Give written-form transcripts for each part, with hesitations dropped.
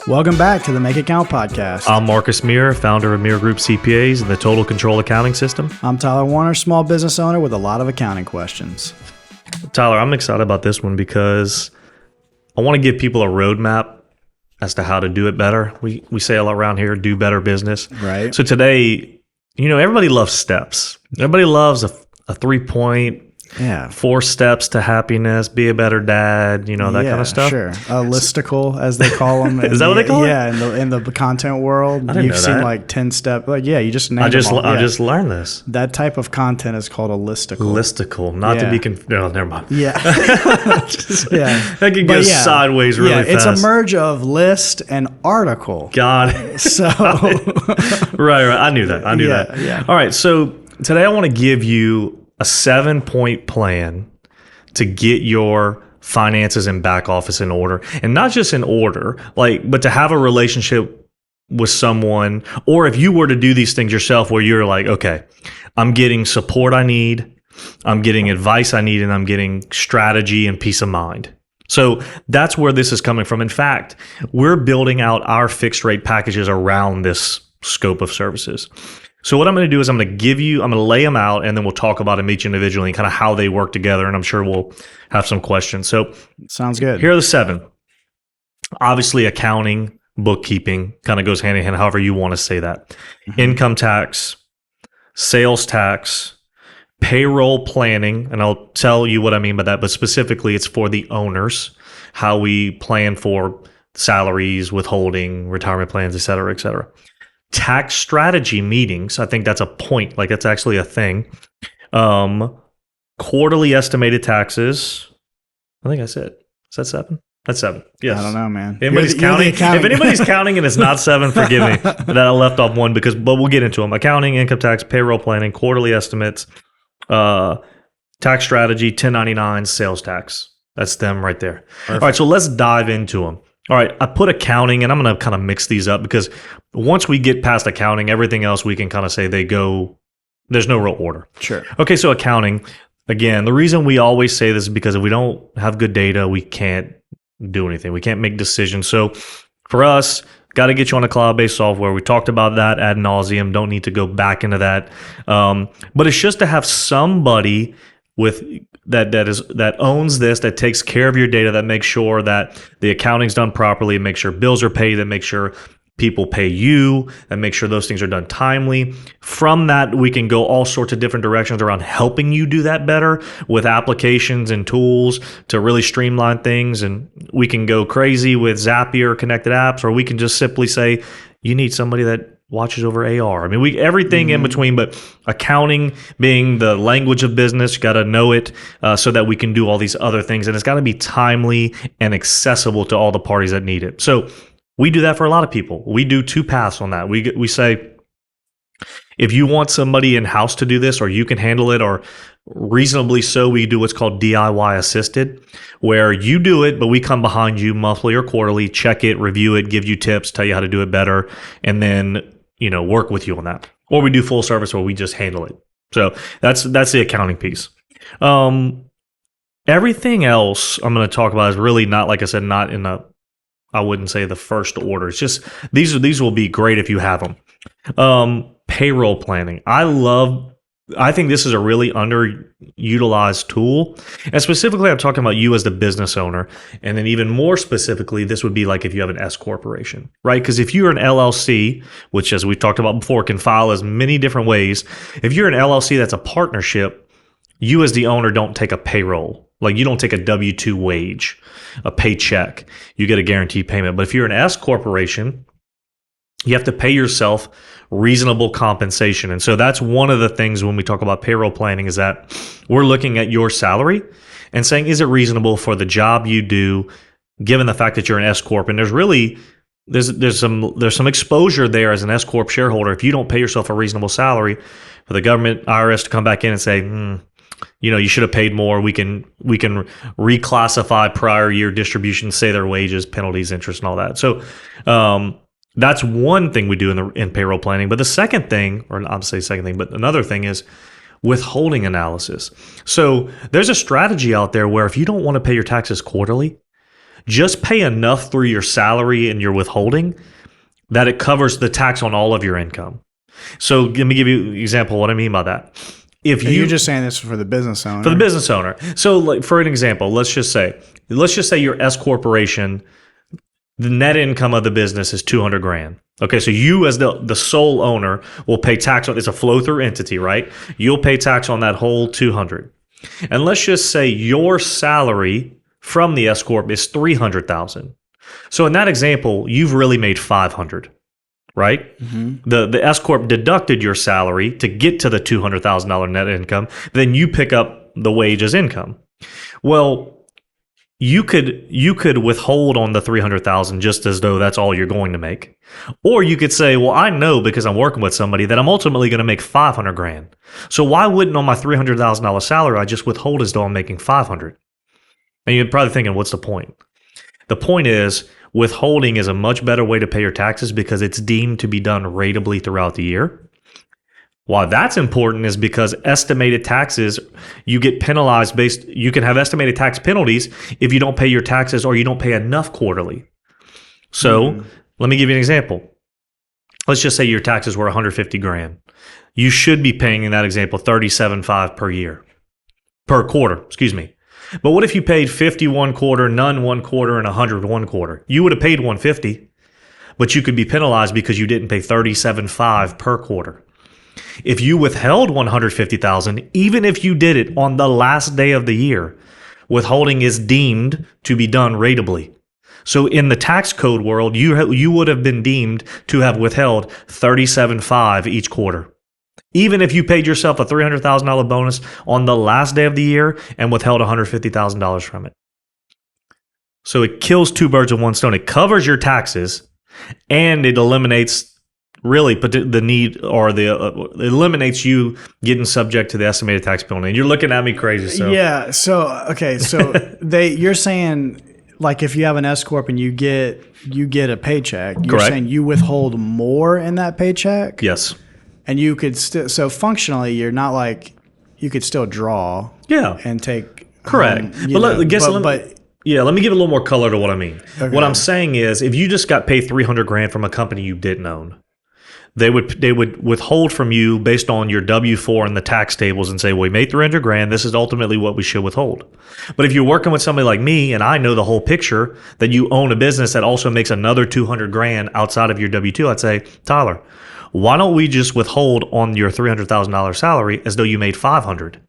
Welcome back to the Make It Count podcast. I'm Marcus Mire, founder of Mire Group CPAs and the Total Control Accounting System. I'm Tyler Warner, small business owner with a lot of accounting questions. Tyler, I'm excited about this one because I want to give people a roadmap as to how to do it better. We say a lot around here, do better business. Right. So today, everybody loves steps. Everybody loves a 3-point, 4 steps to happiness, be a better dad, that kind of stuff. Sure. A listicle, as they call them. Is that what they call it? Yeah, in the content world. I didn't know seen that. like 10 step. You just named I just them all. I just learned this. That type of content is called a listicle. Listicle, not to be confused. No, never mind. Yeah. That can go sideways really fast. It's a merge of list and article. God. So. Right. I knew that. Yeah. All right. So today I want to give you a 7-point plan to get your finances and back office in order, and not just in order, but to have a relationship with someone, or if you were to do these things yourself where you're like, okay, I'm getting support I need, I'm getting advice I need, and I'm getting strategy and peace of mind. So that's where this is coming from. In fact, we're building out our fixed rate packages around this scope of services. So what I'm going to do is I'm going to lay them out, and then we'll talk about them each individually and kind of how they work together. And I'm sure we'll have some questions. So sounds good. Here are the 7. Obviously, accounting, bookkeeping kind of goes hand in hand, however you want to say that. Mm-hmm. Income tax, sales tax, payroll planning, and I'll tell you what I mean by that, but specifically it's for the owners, how we plan for salaries, withholding, retirement plans, et cetera, et cetera. Tax strategy meetings, I think that's a point, that's actually a thing. Quarterly estimated taxes, I think I said, is that 7? That's 7. Yes. I don't know, man. Anybody's counting? If anybody's counting and it's not 7, forgive me that I left off one but we'll get into them. Accounting, income tax, payroll planning, quarterly estimates, tax strategy, 1099, sales tax. That's them right there. Perfect. All right, so let's dive into them. All right, I put accounting, and I'm going to kind of mix these up because once we get past accounting, everything else we can kind of say there's no real order. Sure. Okay, so accounting, again, the reason we always say this is because if we don't have good data, we can't do anything. We can't make decisions. So for us, got to get you on a cloud-based software. We talked about that ad nauseum. Don't need to go back into that. But it's just to have somebody with that owns this, that takes care of your data, that makes sure that the accounting's done properly, make sure bills are paid, that make sure people pay you, and make sure those things are done timely. From that, we can go all sorts of different directions around helping you do that better with applications and tools to really streamline things. And we can go crazy with Zapier connected apps, or we can just simply say, you need somebody that watches over AR. I mean, everything in between, but accounting being the language of business, you got to know it so that we can do all these other things. And it's got to be timely and accessible to all the parties that need it. So we do that for a lot of people. We do 2 paths on that. We say, if you want somebody in-house to do this, or you can handle it, or reasonably so, we do what's called DIY assisted, where you do it, but we come behind you monthly or quarterly, check it, review it, give you tips, tell you how to do it better, and then work with you on that. Or we do full service, where we just handle it. So that's the accounting piece. Everything else I'm going to talk about is really not, like I said, not in I wouldn't say the first order. It's just these will be great if you have them. Payroll planning. I think this is a really underutilized tool. And specifically, I'm talking about you as the business owner. And then even more specifically, this would be like if you have an S corporation, right? Because if you're an LLC, which as we've talked about before, can file as many different ways. If you're an LLC that's a partnership, you as the owner don't take a payroll. Like you don't take a W-2 wage, a paycheck. You get a guaranteed payment. But if you're an S corporation, you have to pay yourself reasonable compensation. And so that's one of the things when we talk about payroll planning is that we're looking at your salary and saying, is it reasonable for the job you do, given the fact that you're an S corp? And there's some exposure there as an S corp shareholder. If you don't pay yourself a reasonable salary, for the government, IRS to come back in and say, you should have paid more. We can reclassify prior year distributions, say their wages, penalties, interest, and all that. So that's one thing we do in payroll planning. But the second thing, or I'll say second thing, but another thing is withholding analysis. So there's a strategy out there where if you don't want to pay your taxes quarterly, just pay enough through your salary and your withholding that it covers the tax on all of your income. So let me give you an example of what I mean by that. If you're just saying this for the business owner. For the business owner. So like, for an example, let's just say your S corporation, the net income of the business is $200,000. Okay, so you as the sole owner will pay tax on, it's a flow through entity, right? You'll pay tax on that whole 200. And let's just say your salary from the S corp is 300,000. So in that example, you've really made 500. Right? Mm-hmm. The S corp deducted your salary to get to the $200,000 net income. Then you pick up the wage as income. Well, you could withhold on the 300,000 just as though that's all you're going to make, or you could say, well, I know because I'm working with somebody that I'm ultimately going to make 500,000. So why wouldn't on my $300,000 salary I just withhold as though I'm making 500? And you're probably thinking, what's the point? The point is, withholding is a much better way to pay your taxes because it's deemed to be done ratably throughout the year. Why that's important is because estimated taxes, you get penalized you can have estimated tax penalties if you don't pay your taxes or you don't pay enough quarterly. So let me give you an example. Let's just say your taxes were $150,000. You should be paying, in that example, $37,500 per quarter, excuse me. But what if you paid 50 one quarter, none one quarter, and 100 one quarter? You would have paid $150, but you could be penalized because you didn't pay $37,500 per quarter. If you withheld $150,000, even if you did it on the last day of the year, withholding is deemed to be done ratably. So in the tax code world, you would have been deemed to have withheld $37,500 each quarter. Even if you paid yourself a $300,000 bonus on the last day of the year and withheld $150,000 from it. So it kills two birds with one stone. It covers your taxes and it eliminates really the need, or it eliminates you getting subject to the estimated tax penalty. And you're looking at me crazy. So yeah. So okay. So you're saying, like, if you have an S corp and you get a paycheck, you're Correct. saying you withhold more in that paycheck. Yes. And you could still, so functionally, you're not like, you could still draw. Yeah. And take. Correct. Let me give a little more color to what I mean. Okay. What I'm saying is, if you just got paid $300,000 from a company you didn't own, they would withhold from you based on your W-4 and the tax tables and say, well, we made $300,000. This is ultimately what we should withhold. But if you're working with somebody like me and I know the whole picture, that you own a business that also makes another $200,000 outside of your W-2, I'd say, Tyler, why don't we just withhold on your $300,000 salary as though you made $500,000?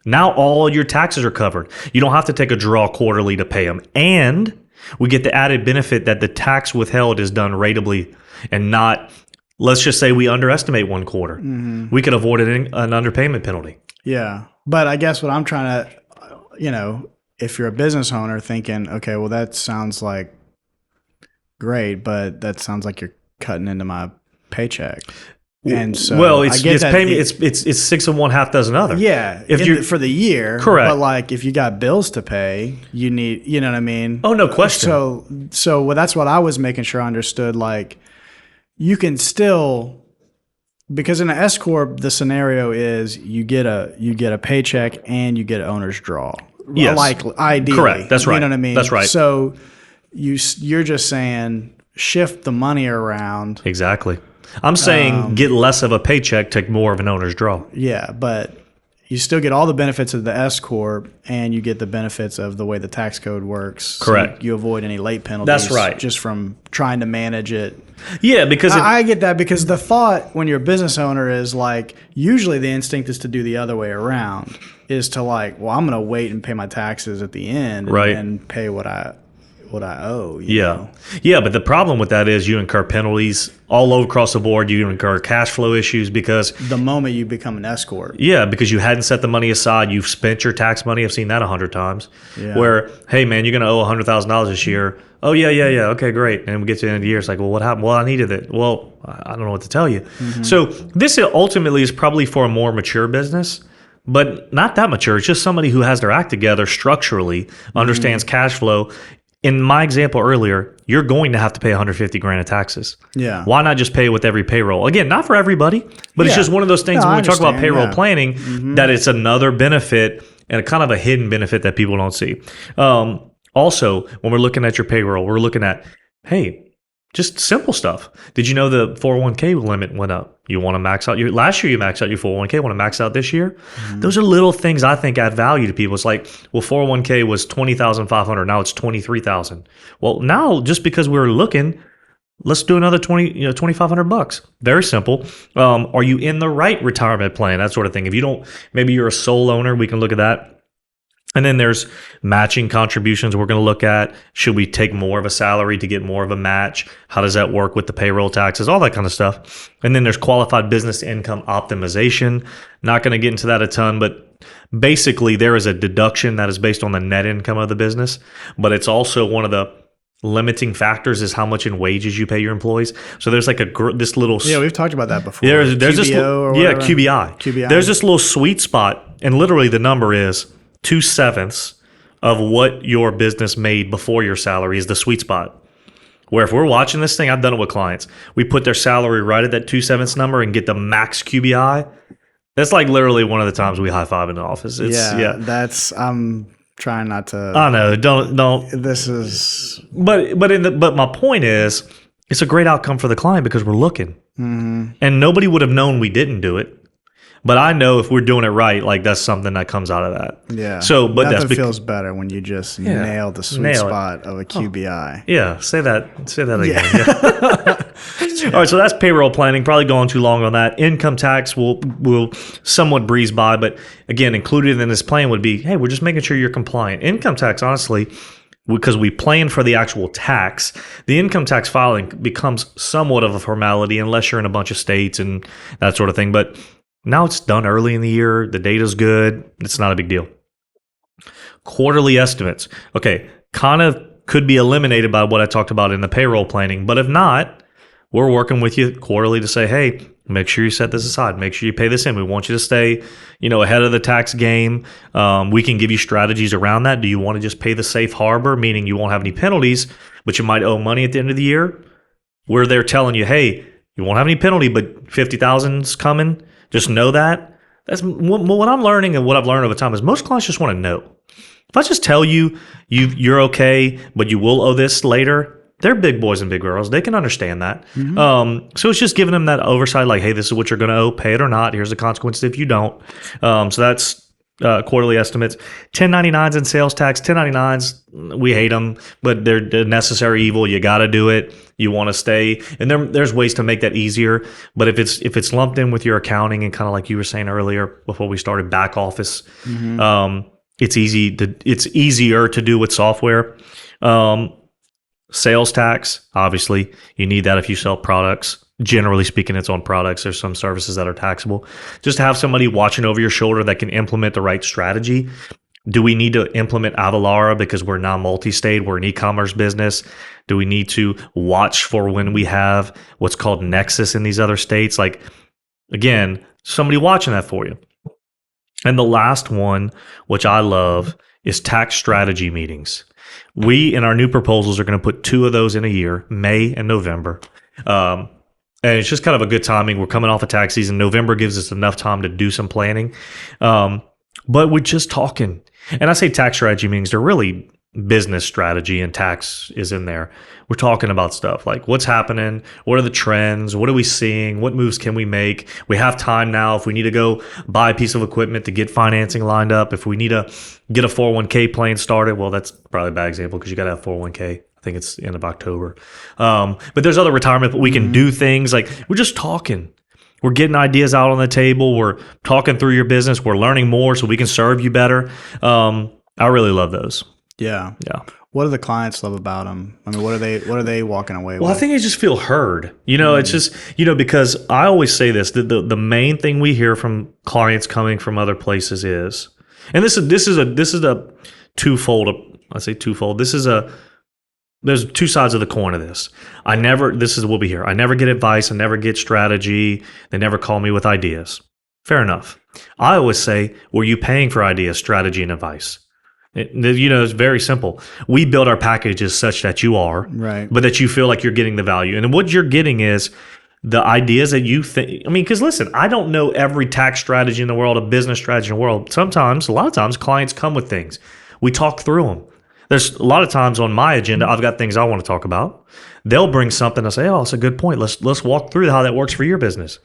Now all your taxes are covered. You don't have to take a draw quarterly to pay them. And we get the added benefit that the tax withheld is done ratably and not, let's just say we underestimate one quarter. Mm-hmm. We could avoid an underpayment penalty. Yeah. But I guess what I'm trying to, if you're a business owner thinking, okay, well, that sounds like great, but that sounds like you're cutting into my paycheck. And so, well, it's payment. It's 6 and 1/2 dozen other. Yeah, for the year, correct. But like, if you got bills to pay, you need, you know what I mean? Oh, no question. So that's what I was making sure I understood. Like, you can still, because in an S corp, the scenario is you get a paycheck and you get an owner's draw. Yes, like ideally, correct. That's right. You know what I mean? That's right. So you're just saying shift the money around. Exactly. I'm saying get less of a paycheck, take more of an owner's draw. Yeah, but you still get all the benefits of the S corp, and you get the benefits of the way the tax code works. Correct. So you avoid any late penalties. That's right. Just from trying to manage it. Yeah, because I get that, because the thought when you're a business owner is like, usually the instinct is to do the other way around, is to like, well, I'm going to wait and pay my taxes at the end, right, and pay what I owe. You know? Yeah, but the problem with that is you incur penalties all over across the board. You incur cash flow issues because the moment you become an S corp. Yeah, because you hadn't set the money aside. You've spent your tax money. I've seen that 100 times. Yeah. Where, hey man, you're going to owe $100,000 this year. Oh yeah, okay, great. And we get to the end of the year, it's like, well, what happened? Well, I needed it. Well, I don't know what to tell you. Mm-hmm. So this ultimately is probably for a more mature business. But not that mature. It's just somebody who has their act together structurally, understands cash flow. in my example earlier, you're going to have to pay 150 grand in taxes. Yeah. Why not just pay with every payroll? Again, not for everybody, but it's Yeah. just one of those things No, when I we talk about understand, payroll yeah. planning, that it's another benefit and a kind of a hidden benefit that people don't see. Also, when we're looking at your payroll, we're looking at, hey, just simple stuff. Did you know the 401k limit went up? You want to max out last year you maxed out your 401k, want to max out this year? Those are little things I think add value to people. It's like, well, 401k was 20,500, now it's 23,000. Well, now just because we're looking, let's do another 2,500 bucks. Very simple. Are you in the right retirement plan? That sort of thing. If you don't, maybe you're a sole owner, we can look at that. And then there's matching contributions we're going to look at. Should we take more of a salary to get more of a match? How does that work with the payroll taxes? All that kind of stuff. And then there's qualified business income optimization. Not going to get into that a ton, but basically there is a deduction that is based on the net income of the business. But it's also one of the limiting factors is how much in wages you pay your employees. So there's like this little... Yeah, we've talked about that before. There's this QBO or whatever. QBI. QBI. There's this little sweet spot, and literally the number is 2/7 of what your business made before your salary is the sweet spot. Where if we're watching this thing, I've done it with clients. We put their salary right at that 2/7 number and get the max QBI. That's like literally one of the times we high five in the office. That's I'm trying not to. I know. Don't. This is. But my point is, it's a great outcome for the client because we're looking, and nobody would have known we didn't do it. But I know if we're doing it right, like that's something that comes out of that. Yeah. So, but nothing that's feels better when you just nail the sweet spot of a QBI. Yeah, say that again. Yeah. All right, so that's payroll planning. Probably going too long on that. Income tax will somewhat breeze by, but again, included in this plan would be, hey, we're just making sure you're compliant. Income tax, honestly, because we plan for the actual tax, the income tax filing becomes somewhat of a formality unless you're in a bunch of states and that sort of thing. But now it's done early in the year. The data's good. It's not a big deal. Quarterly estimates. Okay, kind of could be eliminated by what I talked about in the payroll planning. But if not, we're working with you quarterly to say, hey, make sure you set this aside. Make sure you pay this in. We want you to stay, ahead of the tax game. We can give you strategies around that. Do you want to just pay the safe harbor, meaning you won't have any penalties, but you might owe money at the end of the year? We're there telling you, hey, you won't have any penalty, but 50,000's coming. Just know that. That's what I'm learning, and what I've learned over time is most clients just want to know. If I just tell you you're okay, but you will owe this later, they're big boys and big girls. They can understand that. So it's just giving them that oversight, like, hey, this is what you're going to owe, pay it or not. Here's the consequences if you don't. So that's quarterly estimates. 1099s and sales tax. 1099s, we hate them, but they're a necessary evil. You got to do it. You want to stay, and there's ways to make that easier. But if it's lumped in with your accounting and kind of like you were saying earlier before we started, back office, it's easier to do with software. Sales tax, obviously, you need that if you sell products. Generally speaking, it's on products. There's some services that are taxable. Just to have somebody watching over your shoulder that can implement the right strategy. Do we need to implement Avalara because we're now multi-state, we're an e-commerce business? Do we need to watch for when we have what's called Nexus in these other states? Like, again, somebody watching that for you. And the last one, which I love, is tax strategy meetings. We, in our new proposals, are going to put 2 of those in a year, May and November. And it's just kind of a good timing. We're coming off of tax season. November gives us enough time to do some planning. But we're just talking. And I say tax strategy meetings, they're really business strategy, and tax is in there. We're talking about stuff like what's happening, what are the trends, what are we seeing, what moves can we make? We have time now. If we need to go buy a piece of equipment to get financing lined up, if we need to get a 401k plan started, well, that's probably a bad example because you got to have 401k. I think it's the end of October. But there's other retirement, but we can do things like we're just talking. We're getting ideas out on the table. We're talking through your business. We're learning more so we can serve you better. I really love those. Yeah. Yeah. What do the clients love about them? I mean, what are they walking away with? Well, I think they just feel heard. It's just, because I always say this, the main thing we hear from clients coming from other places is, and this is a twofold. I say twofold. There's 2 sides of the coin of this. This is what we hear. I never get advice. I never get strategy. They never call me with ideas. Fair enough. I always say, were you paying for ideas, strategy, and advice? It's very simple. We build our packages such that you are, Right. but that you feel like you're getting the value. And what you're getting is the ideas that you think. I mean, because listen, I don't know every tax strategy in the world, a business strategy in the world. Sometimes, a lot of times, clients come with things. We talk through them. There's a lot of times on my agenda, I've got things I want to talk about. They'll bring something and say, "Oh, that's a good point. Let's walk through how that works for your business."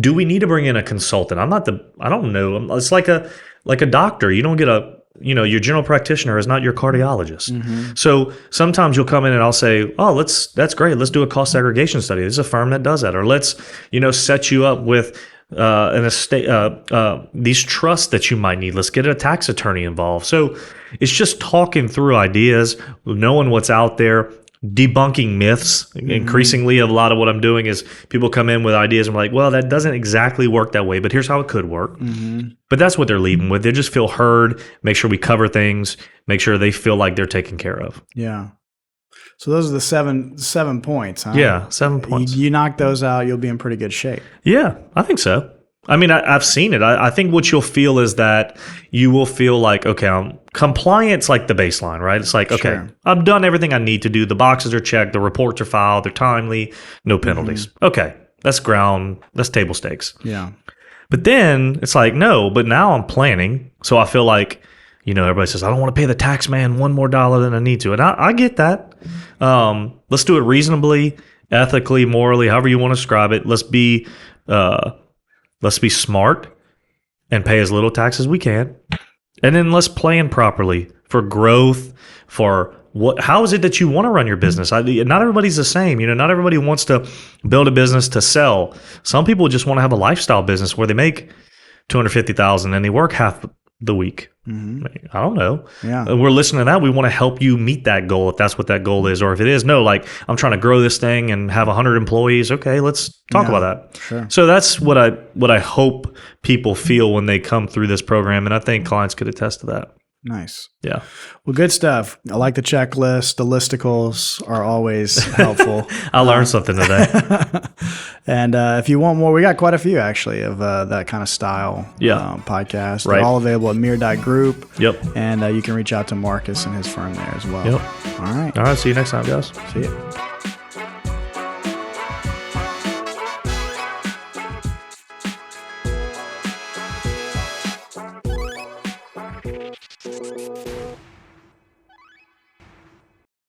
Do we need to bring in a consultant? I don't know. It's like a doctor. You don't get your general practitioner is not your cardiologist. So sometimes you'll come in and I'll say, "Oh, that's great. Let's do a cost segregation study." There's a firm that does that, or let's set you up with an estate, these trusts that you might need. Let's get a tax attorney involved. So it's just talking through ideas, knowing what's out there, debunking myths. Increasingly, a lot of what I'm doing is people come in with ideas and I'm like, well, that doesn't exactly work that way, but here's how it could work. But that's what they're leading with. They just feel heard, make sure we cover things, make sure they feel like they're taken care of. Yeah. So those are the seven points, huh? Yeah, 7 points. You knock those out, you'll be in pretty good shape. Yeah, I think so. I mean, I've seen it. I think what you'll feel is that you will feel like, okay, compliance like the baseline, right? It's like, okay, Sure. I've done everything I need to do. The boxes are checked. The reports are filed. They're timely. No penalties. Okay, that's table stakes. Yeah. But then it's like, no, but now I'm planning. So I feel like, everybody says, I don't want to pay the tax man $1 more than I need to. And I get that. Let's do it reasonably, ethically, morally, however you want to describe it. Let's be smart and pay as little tax as we can. And then let's plan properly for growth, for how is it that you want to run your business? Not everybody's the same. Not everybody wants to build a business to sell. Some people just want to have a lifestyle business where they make $250,000 and they work half the week. I don't know. Yeah. We're listening to that. We want to help you meet that goal if that's what that goal is. Or if it is, no, like I'm trying to grow this thing and have 100 employees. Okay, let's talk about that. Sure. So that's what I hope people feel when they come through this program. And I think clients could attest to that. Nice. Yeah. Well, good stuff. I like the checklist. The listicles are always helpful. I learned something today. And if you want more, we got quite a few actually of that kind of style podcast. Right. They're all available at Mire.group. Yep. And you can reach out to Marcus and his firm there as well. Yep. All right. All right. See you next time, guys. See you.